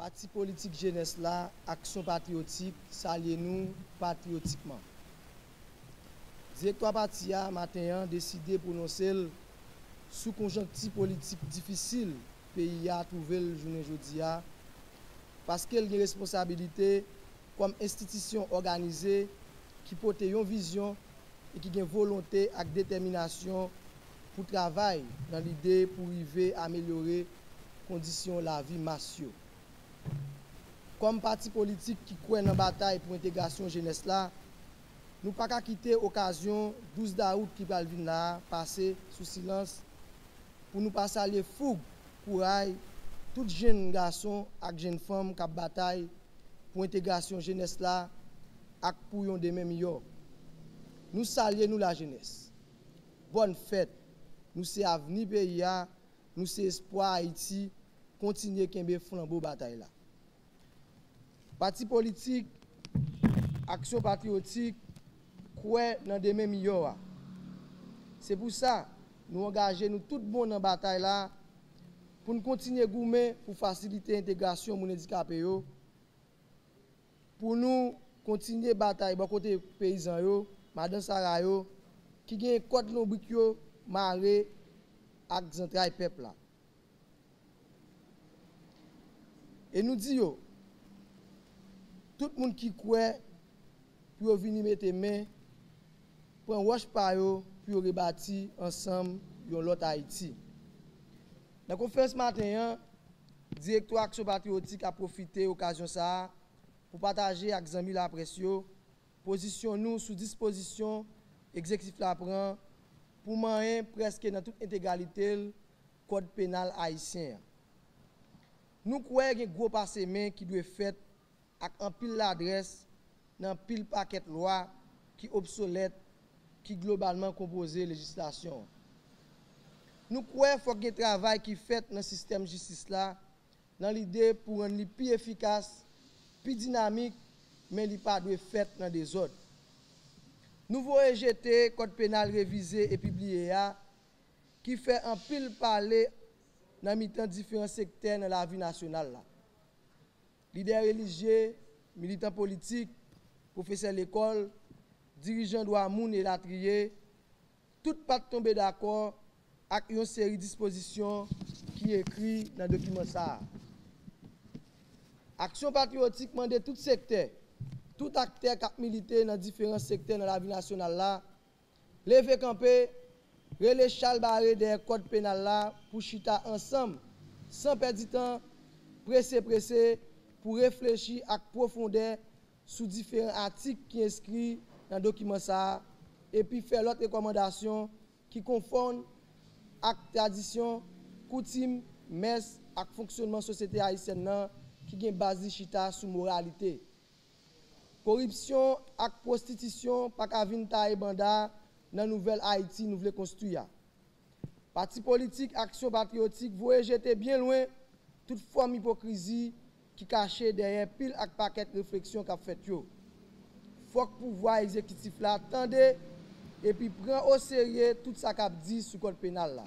Parti politique jeunesse là, action patriotique, saluer nous patriotiquement. Directoire parti a matin décidé pour prononcer sous conjoncture politique difficile pays a trouvé le journée aujourd'hui parce qu'il y a une responsabilité comme institution organisée qui porte une vision et qui a une volonté et détermination pour travailler dans l'idée pour arriver à améliorer les conditions de la vie massio. Comme parti politique qui croit dans la bataille pour l'intégration jeunesse là, nous ne pouvons pas quitter l'occasion 12 août qui va venir là, passer sous silence pour nous passer à les fougue, courage, tous jeunes garçons et jeunes femmes qui bataille pour l'intégration jeunesse là, et pour un demain meilleur. Nous saluons nous la jeunesse. Bonne fête. Nous c'est avenir pays, nous c'est espoir Haïti, continuer à flambeau bataille là. Parti politique, action patriotique, quoi dans demain meilleur. C'est pour ça nous engageons nous tout bon dans la bataille là pour nous continuer à goumer pour faciliter l'intégration des handicapés, pour nous continuer à bataille bon côté paysans, madame Sarah, qui gagne côte lombric maré avec central peuple là. Et nous disons, tout le monde qui croit pour venir mettre main pour un roche par eux pour rebâtir ensemble l'autre Haïti. Dans la conférence matin, le directeur Action Patriotique a profité de l'occasion ça pour partager avec les amis la pression, position nous sous disposition exécutif la prend pour mener presque dans toute intégralité le code pénal haïtien. Nous croyons qu'il y a un gros passement qui doit être fait avec un pile l'adresse dans un pile paquet de loi qui obsolète, qui globalement compose la législation. Nous croyons qu'il faut qu'il y ait un travail qui est fait dans le système de justice là, dans l'idée pour rendre plus efficace, plus dynamique, mais il ne pas doit fait dans des autres. Nouveau EGT, code pénal révisé et publié, qui fait un pile parler dans les différents secteurs de la vie nationale. Leaders religieux, militants politiques, professeurs d'école, dirigeants droits moun et latriers, tout pas tomber d'accord avec une série de dispositions qui est écrites dans le document ça. Action patriotique demande tout secteur, tout acteur qui a milité dans différents secteurs de la vie nationale là, lever camper, relais Charles Barré des codes pénal là pour chita ensemble, sans perdre du temps, pressé, pour réfléchir à profondeur sur différents articles qui sont inscrits dans le document ça, et puis faire l'autre recommandation qui conforme à tradition, coutume, messe, à fonctionnement de la société haïtienne qui est basé chita sur moralité. Corruption et prostitution, pas qu'à venir taille banda dans la nouvelle Haïti, nous voulons construire. Parti politique, action patriotique, vous jeter bien loin toute forme d'hypocrisie qui cachait derrière pile et paquet de réflexion qu'a fait yo. Faut que le pouvoir exécutif là attendez et puis prend au sérieux tout ça qu'a dit sur le code pénal là.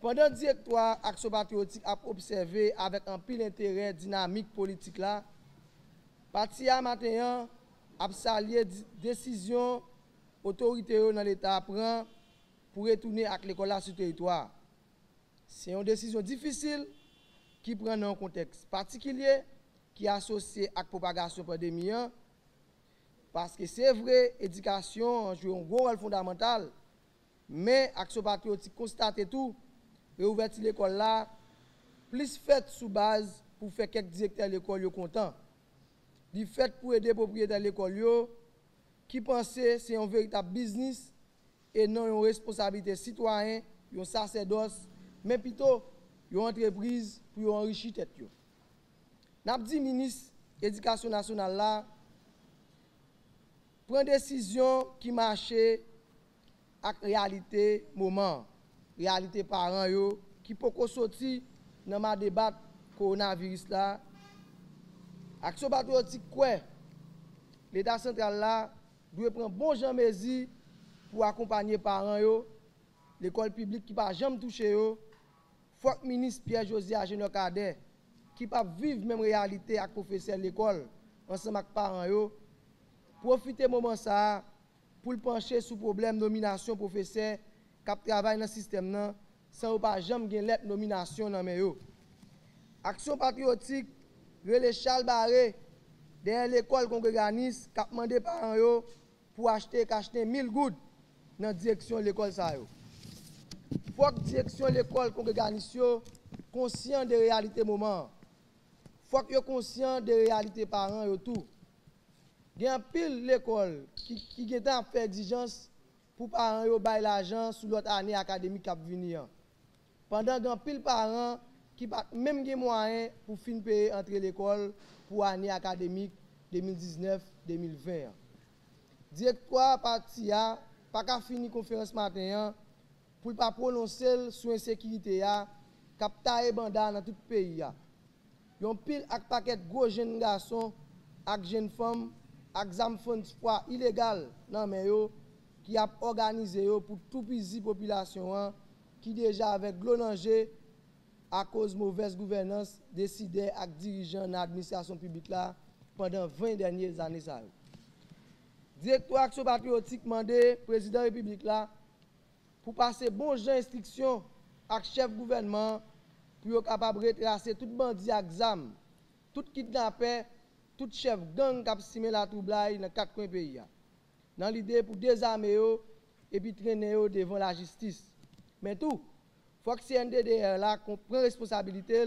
Pendant le directoire action patriotique a observé avec un pile intérêt dynamique politique là, parti à matin a salué décision autorité dans l'État prend pour retourner avec l'école sur le territoire. C'est une décision difficile qui prend dans un contexte particulier qui est associé à la propagation pandémie. Parce que c'est vrai, l'éducation joue un gros rôle fondamental, mais Action Patriotique constate tout, réouverture l'école là, plus fait sous base pour faire quelques directeurs de l'école contents. Du fait pour aider les propriétaires de l'école qui pensent que c'est un véritable business et non une responsabilité citoyenne, un sacerdoce, mais plutôt une entreprise pour enrichir tête. N'a dit ministre de l'Éducation nationale là, prend décision qui marche avec réalité moment, réalité parents yo qui peut sortir dans ma débat coronavirus là. Action patriotique quoi? L'État central là doit prendre bon genre mesure pour accompagner parents yo, l'école publique qui pas jamais touché yo. Faut que ministre Pierre Josiah Agénor Cadet qui pas vivre même réalité avec professeur l'école ensemble avec parents yo profiter moment ça pour pencher sur problème nomination professeur qui travaille dans le système nan sans pas jamais gen lettre nomination dans men yo. Action patriotique relé Charles Barré derrière l'école qu'on organise qui a demandé parents yo pour acheter 1000 gouttes dans direction l'école ça yo. Faut que direction l'école qu'on organise conscient de réalité moment. Faut que conscient de réalité parents yo tout. Il y a pile l'école qui est en fait exigence pour parents yo bail l'argent sur l'autre année académique qui va venir. Pendant qu'il y a pile parents qui pas même des moyens pour fin payer entrer l'école pour année académique 2019-2020. Directoire parti a pas qu'à finir conférence matin pour pas prononcer sur insécurité a capter banda dans tout pays a. Yon pile ak paquet gros jeunes garçons ak jeunes femmes ak zam fond foi illégal nan men yo qui a organisé yo pour tout pisi population qui déjà avec gros danger à cause mauvaise gouvernance décidé ak dirigeant dans l'administration publique là pendant 20 dernières années ça. Directoire action patriotique mandé président république là pour passer bon gens instruction ak chef gouvernement pour être capable de retracer tout bandit ak zam, tout kidnappé, tout chef gang qui simé la troublai dans 4 coins pays. Dans l'idée pour désarmer eux et puis traîner eux devant la justice. Mais tout, faut que CNDDR là qu'on prend responsabilité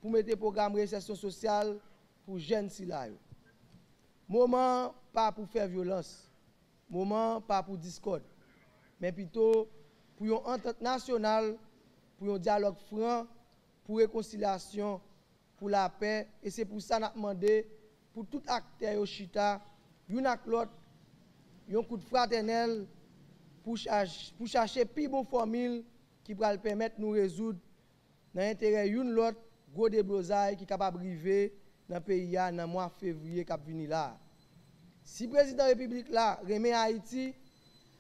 pour mettre programme de réinsertion sociale pour jeunes si là. Moment pas pour faire violence, moment pas pour discorde, mais plutôt pour une entente nationale, pour un dialogue franc, pour réconciliation, pour la paix. Et c'est pour ça que nous avons demandé pour tout acteur au Chita, une avec l'autre, un coup de fraternel pour chercher plus bonne formule qui va permettre de nous résoudre dans l'intérêt d'une l'autre gros déblousage qui est capable d'arriver dans le pays dans le mois de février qui vient là. Si le président de la République là remet Haïti, il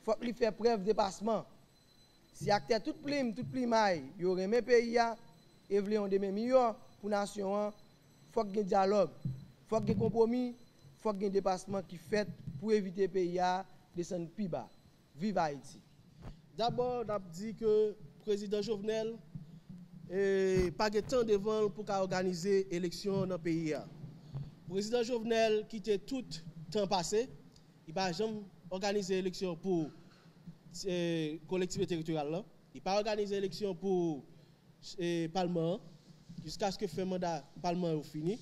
faut qu'il fasse preuve de dépassement. Si acteur tout plim maille, il remet le pays et veut un demain meilleur pour la nation, il faut qu'il y ait un dialogue, il faut qu'il y ait un compromis, il faut qu'il y ait un dépassement qui fait pour éviter le pays de descendre plus bas. Vive Haïti. D'abord, on a dit que le président Jovenel n'a pas de temps devant pour organiser l'élection dans le pays. Le président Jovenel qui était tout le temps passé, il n'a jamais organisé l'élection pour la collectivité territoriale. Il n'a pas organisé l'élection pour le Parlement jusqu'à ce que le mandat du Parlement soit fini.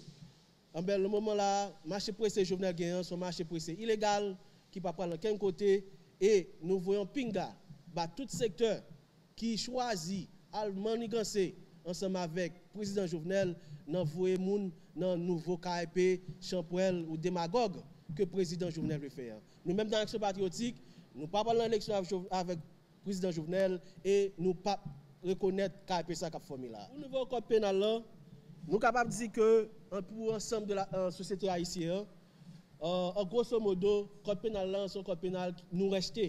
En le moment là, le marché pressé Jovenel Gagnant, son marché pressé illégal qui ne peut pas prendre aucun côté. Et nous voyons Pinga, tout secteur qui choisit à manigancer ensemble avec le président Jovenel, dans le nouveau KIP, Champuel ou démagogue que le président Jovenel veut faire. Nous-mêmes dans l'action patriotique, nous ne parlons pas de l'élection avec le président Jovenel et nous ne pas reconnaître KIP ça qu'a formé là. Au niveau code pénal, nous sommes capables de dire que pour l'ensemble de la société haïtienne, en grosso modo, le code pénal là, c'est un code pénal qui nous reste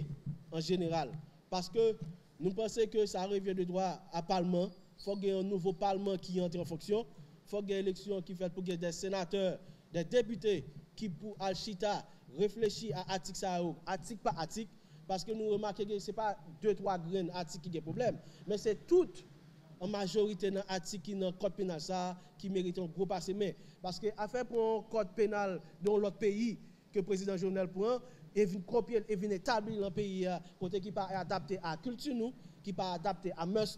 en général. Parce que nous pensons que ça revient de droit à Parlement. Il faut qu'il y ait un nouveau Parlement qui entre en fonction. Il faut qu'il y ait une élection qui fait pour qu'il y ait des sénateurs, des députés qui, pour Al-Chita, réfléchissent à article ça, article par article. Parce que nous remarquons que ce n'est pas 2-3 graines articles qui ont problème, mais c'est tout en majorité dans l'article qui dans le code pénal ça qui mérite un gros passé. Mais parce que affaire pour un code pénal dans l'autre pays que le président Jovenel prend et vient copier et vient établir dans le pays côté qui pas adapté à la culture nous, qui pas adapté à mœurs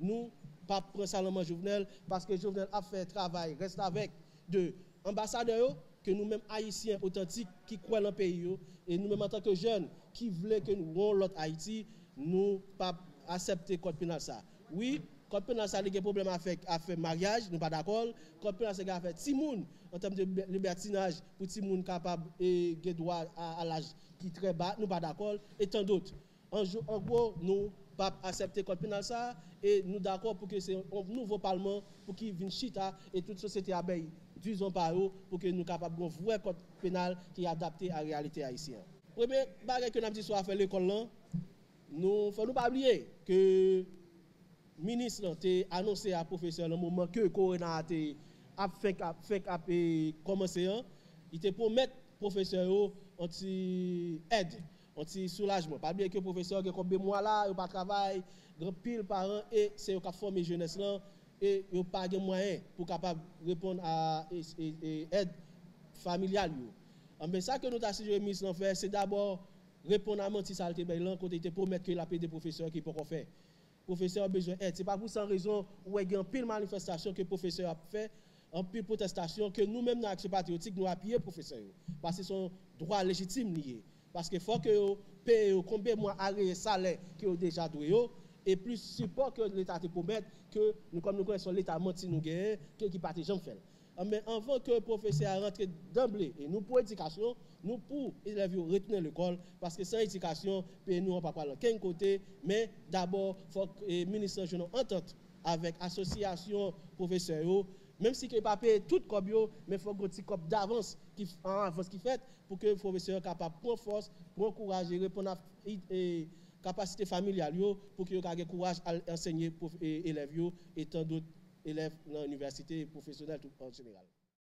nous pas prendre ça dans Jovenel parce que Jovenel a fait travail reste avec de ambassadeurs que nous-mêmes haïtiens authentiques qui croient dans le pays et nous-mêmes en tant que jeunes qui voulaient que nous ayons l'autre Haïti, nous pas accepter code pénal ça. Oui, code pénal ça a des problèmes à faire mariage, nous pas d'accord. Code pénal ça a fait timoun en termes de libertinage pour timoun capable et droit à l'âge qui très bas, nous pas d'accord et tant d'autres. En gros, nous pas accepter code pénal ça et nous d'accord pour que c'est un nouveau parlement pour qu'il vienne chita et toute société abeille disons par eux pour que nous capables de vrai code pénal qui est adapté à la réalité haïtienne. Premier bagage que nous avons dit soit faire l'école là, nous faut nous pas oublier que le ministre a annoncé à professeur le moment que le corona a été a commencé, il te promet professeur anti-aide, anti-soulagement. Pas bien que le professeur qui a combien de mois là, il pas travail, grand pile parents et c'est eux qui former jeunesse là et il pas de moyens pour capable répondre à aide familiale. Mais ça que nous avons ministre faire, c'est d'abord répondre à menti saleté là quand il te promet que la paix des professeurs qui peut faire. Professeur a besoin d'aide. Ce n'est pas pour sans raison où il y a une pile manifestation que le professeur a fait, une pile protestation que nous-mêmes, dans l'Action patriotique, nous appuyons le professeur. Parce que c'est son droit légitime lié. Parce qu'il faut que vous payez combien de mois de salaire que vous déjà doué, et plus support que l'État te promet que nous, comme nous connaissons l'État menti nous gagne, que qui parti jamais fait. Mais avant que le professeur rentre d'emblée, et nous pour l'éducation, nous pour élèves retenir l'école, parce que sans éducation, nous ne pas parler qu'un côté, mais d'abord, il faut que le ministre de entente avec l'association professeurs, même si il ne pas payer tout comme mais il faut un petit cop d'avance qui fait pour que le professeur soit capable de prendre force, pour encourager, répondre à la capacité familiale, pour qu'il ait le courage à enseigner les élèves et tant d'autres élèves dans l'université et professionnels en général.